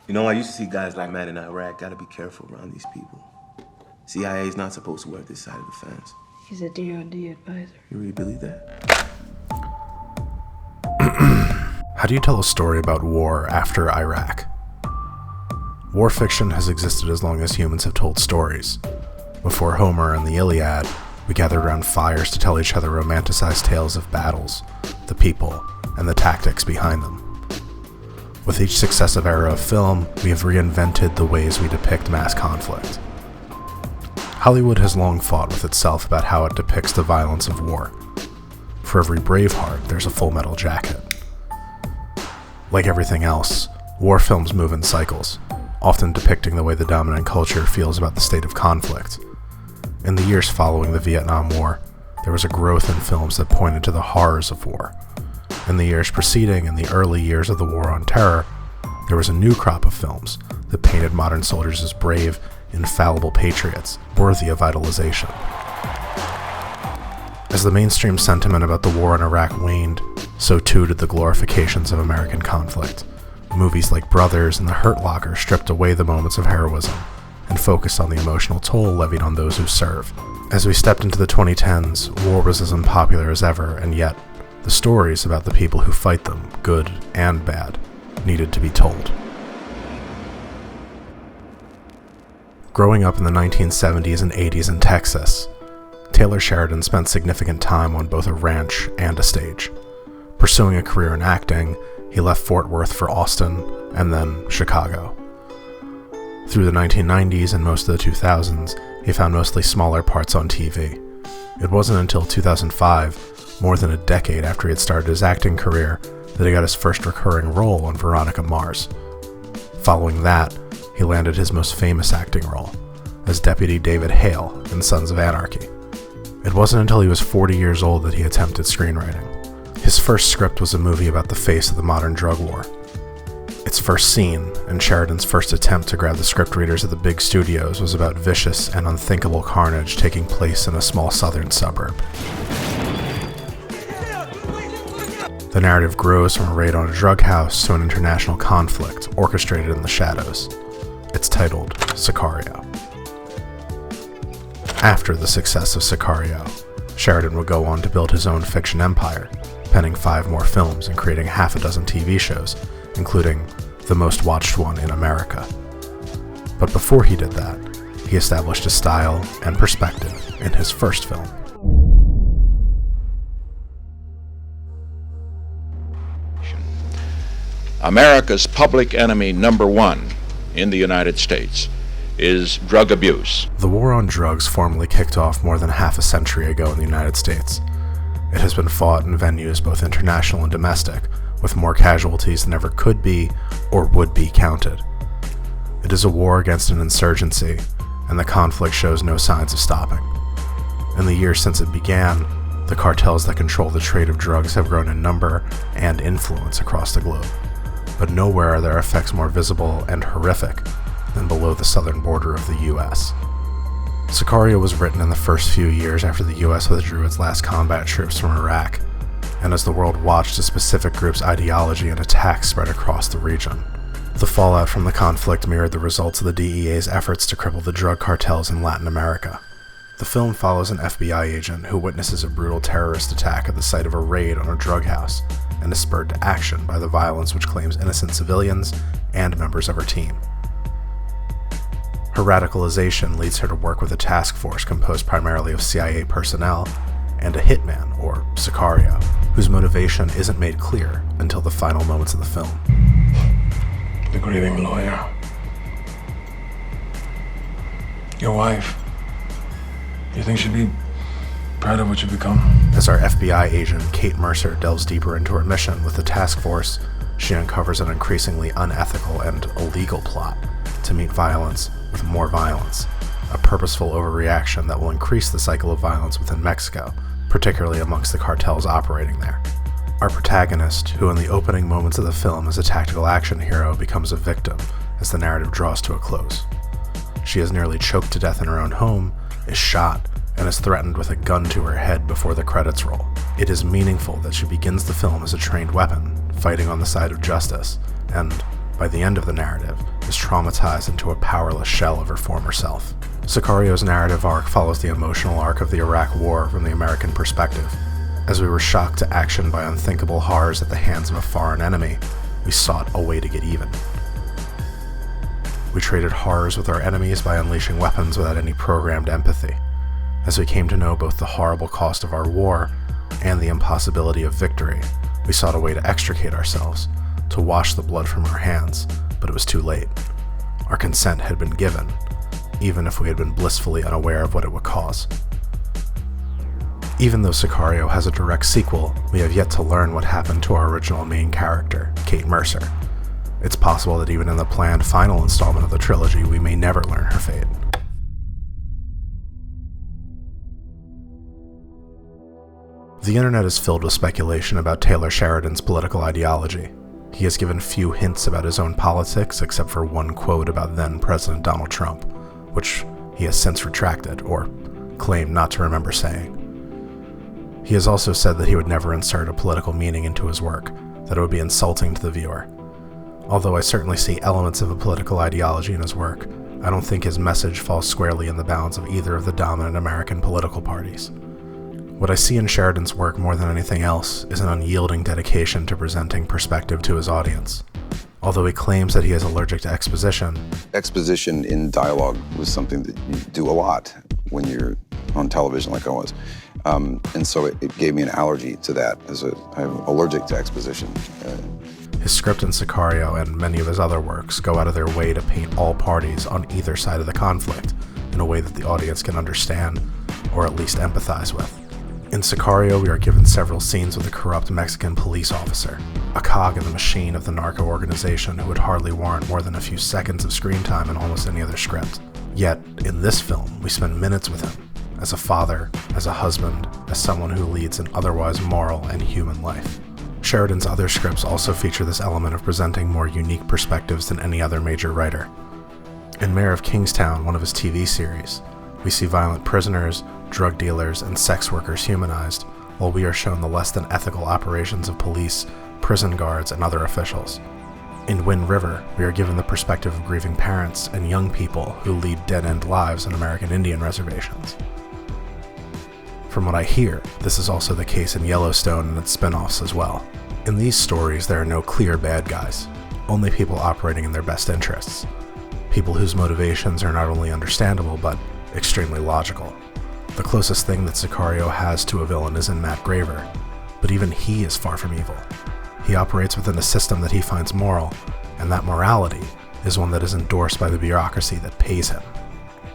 You know, I used to see guys like Matt in Iraq. Gotta be careful around these people. CIA's not supposed to work this side of the fence. He's a DOD advisor. You really believe that? How do you tell a story about war after Iraq? War fiction has existed as long as humans have told stories. Before Homer and The Iliad, we gathered around fires to tell each other romanticized tales of battles, the people, and the tactics behind them. With each successive era of film, we have reinvented the ways we depict mass conflict. Hollywood has long fought with itself about how it depicts the violence of war. For every Braveheart, there's a Full Metal Jacket. Like everything else, war films move in cycles, often depicting the way the dominant culture feels about the state of conflict. In the years following the Vietnam War, there was a growth in films that pointed to the horrors of war. In the years preceding and the early years of the War on Terror, there was a new crop of films that painted modern soldiers as brave, infallible patriots, worthy of idolization. As the mainstream sentiment about the war in Iraq waned, so too did the glorifications of American conflict. Movies like Brothers and The Hurt Locker stripped away the moments of heroism and focused on the emotional toll levied on those who serve. As we stepped into the 2010s, war was as unpopular as ever, and yet, the stories about the people who fight them, good and bad, needed to be told. Growing up in the 1970s and 80s in Texas, Taylor Sheridan spent significant time on both a ranch and a stage. Pursuing a career in acting, he left Fort Worth for Austin, and then Chicago. Through the 1990s and most of the 2000s, he found mostly smaller parts on TV. It wasn't until 2005, more than a decade after he had started his acting career, that he got his first recurring role on Veronica Mars. Following that, he landed his most famous acting role, as Deputy David Hale in Sons of Anarchy. It wasn't until he was 40 years old that he attempted screenwriting. His first script was a movie about the face of the modern drug war. Its first scene, and Sheridan's first attempt to grab the script readers at the big studios, was about vicious and unthinkable carnage taking place in a small southern suburb. The narrative grows from a raid on a drug house to an international conflict orchestrated in the shadows. It's titled Sicario. After the success of Sicario, Sheridan would go on to build his own fiction empire, penning 5 more films and creating half a dozen TV shows, including the most watched one in America. But before he did that, he established a style and perspective in his first film. America's public enemy number 1 in the United States is drug abuse. The war on drugs formally kicked off more than half a century ago in the United States. It has been fought in venues both international and domestic, with more casualties than ever could be or would be counted. It is a war against an insurgency, and the conflict shows no signs of stopping. In the years since it began, the cartels that control the trade of drugs have grown in number and influence across the globe, but nowhere are their effects more visible and horrific than below the southern border of the U.S. Sicario was written in the first few years after the U.S. withdrew its last combat troops from Iraq, and as the world watched a specific group's ideology and attacks spread across the region. The fallout from the conflict mirrored the results of the DEA's efforts to cripple the drug cartels in Latin America. The film follows an FBI agent who witnesses a brutal terrorist attack at the site of a raid on a drug house and is spurred to action by the violence which claims innocent civilians and members of her team. Her radicalization leads her to work with a task force composed primarily of CIA personnel and a hitman, or Sicario, whose motivation isn't made clear until the final moments of the film. The grieving lawyer. Your wife. You think she'd be proud of what you've become? As our FBI agent, Kate Mercer, delves deeper into her mission with the task force, she uncovers an increasingly unethical and illegal plot to meet violence with more violence, a purposeful overreaction that will increase the cycle of violence within Mexico, particularly amongst the cartels operating there. Our protagonist, who in the opening moments of the film is a tactical action hero, becomes a victim as the narrative draws to a close. She is nearly choked to death in her own home, is shot, and is threatened with a gun to her head before the credits roll. It is meaningful that she begins the film as a trained weapon, fighting on the side of justice, and by the end of the narrative, is traumatized into a powerless shell of her former self. Sicario's narrative arc follows the emotional arc of the Iraq War from the American perspective. As we were shocked to action by unthinkable horrors at the hands of a foreign enemy, we sought a way to get even. We traded horrors with our enemies by unleashing weapons without any programmed empathy. As we came to know both the horrible cost of our war and the impossibility of victory, we sought a way to extricate ourselves, to wash the blood from our hands, but it was too late. Our consent had been given, even if we had been blissfully unaware of what it would cause. Even though Sicario has a direct sequel, we have yet to learn what happened to our original main character, Kate Mercer. It's possible that even in the planned final installment of the trilogy, we may never learn her fate. The internet is filled with speculation about Taylor Sheridan's political ideology. He has given few hints about his own politics except for one quote about then-President Donald Trump, which he has since retracted, or claimed not to remember saying. He has also said that he would never insert a political meaning into his work, that it would be insulting to the viewer. Although I certainly see elements of a political ideology in his work, I don't think his message falls squarely in the bounds of either of the dominant American political parties. What I see in Sheridan's work more than anything else is an unyielding dedication to presenting perspective to his audience. Although he claims that he is allergic to exposition. Exposition in dialogue was something that you do a lot when you're on television like I was. And so it gave me an allergy to that. I'm allergic to exposition. His script in Sicario and many of his other works go out of their way to paint all parties on either side of the conflict in a way that the audience can understand, or at least empathize with. In Sicario, we are given several scenes with a corrupt Mexican police officer, a cog in the machine of the narco organization who would hardly warrant more than a few seconds of screen time in almost any other script. Yet, in this film, we spend minutes with him, as a father, as a husband, as someone who leads an otherwise moral and human life. Sheridan's other scripts also feature this element of presenting more unique perspectives than any other major writer. In Mayor of Kingstown, one of his TV series, we see violent prisoners, drug dealers, and sex workers humanized, while we are shown the less than ethical operations of police, prison guards, and other officials. In Wind River, we are given the perspective of grieving parents and young people who lead dead-end lives on American Indian reservations. From what I hear, this is also the case in Yellowstone and its spin-offs as well. In these stories, there are no clear bad guys, only people operating in their best interests. People whose motivations are not only understandable, but extremely logical. The closest thing that Sicario has to a villain is in Matt Graver, but even he is far from evil. He operates within a system that he finds moral, and that morality is one that is endorsed by the bureaucracy that pays him.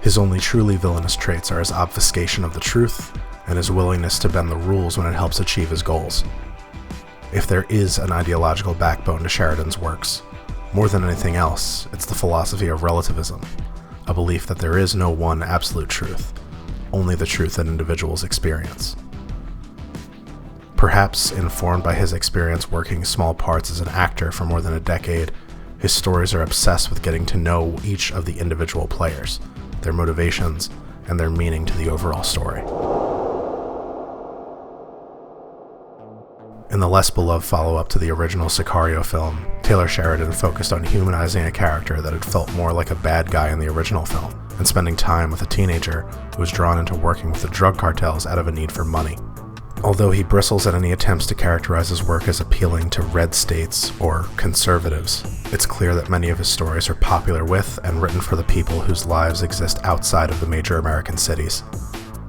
His only truly villainous traits are his obfuscation of the truth, and his willingness to bend the rules when it helps achieve his goals. If there is an ideological backbone to Sheridan's works, more than anything else, it's the philosophy of relativism, a belief that there is no one absolute truth, only the truth that individuals experience. Perhaps informed by his experience working small parts as an actor for more than a decade, his stories are obsessed with getting to know each of the individual players, their motivations, and their meaning to the overall story. In the less beloved follow-up to the original Sicario film, Taylor Sheridan focused on humanizing a character that had felt more like a bad guy in the original film, and spending time with a teenager who was drawn into working with the drug cartels out of a need for money. Although he bristles at any attempts to characterize his work as appealing to red states or conservatives, it's clear that many of his stories are popular with and written for the people whose lives exist outside of the major American cities.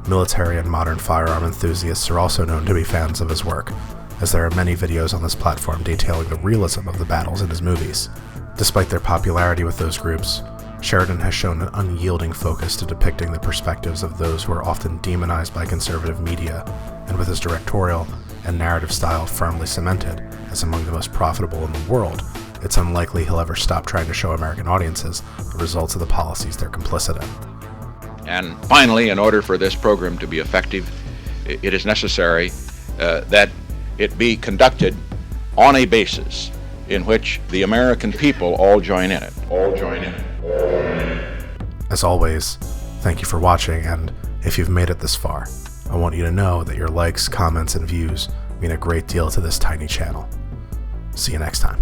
Military and modern firearm enthusiasts are also known to be fans of his work, as there are many videos on this platform detailing the realism of the battles in his movies. Despite their popularity with those groups, Sheridan has shown an unyielding focus to depicting the perspectives of those who are often demonized by conservative media, and with his directorial and narrative style firmly cemented as among the most profitable in the world, it's unlikely he'll ever stop trying to show American audiences the results of the policies they're complicit in. And finally, in order for this program to be effective, it is necessary that it be conducted on a basis in which the American people all join in it. As always, thank you for watching, and if you've made it this far, I want you to know that your likes, comments, and views mean a great deal to this tiny channel. See you next time.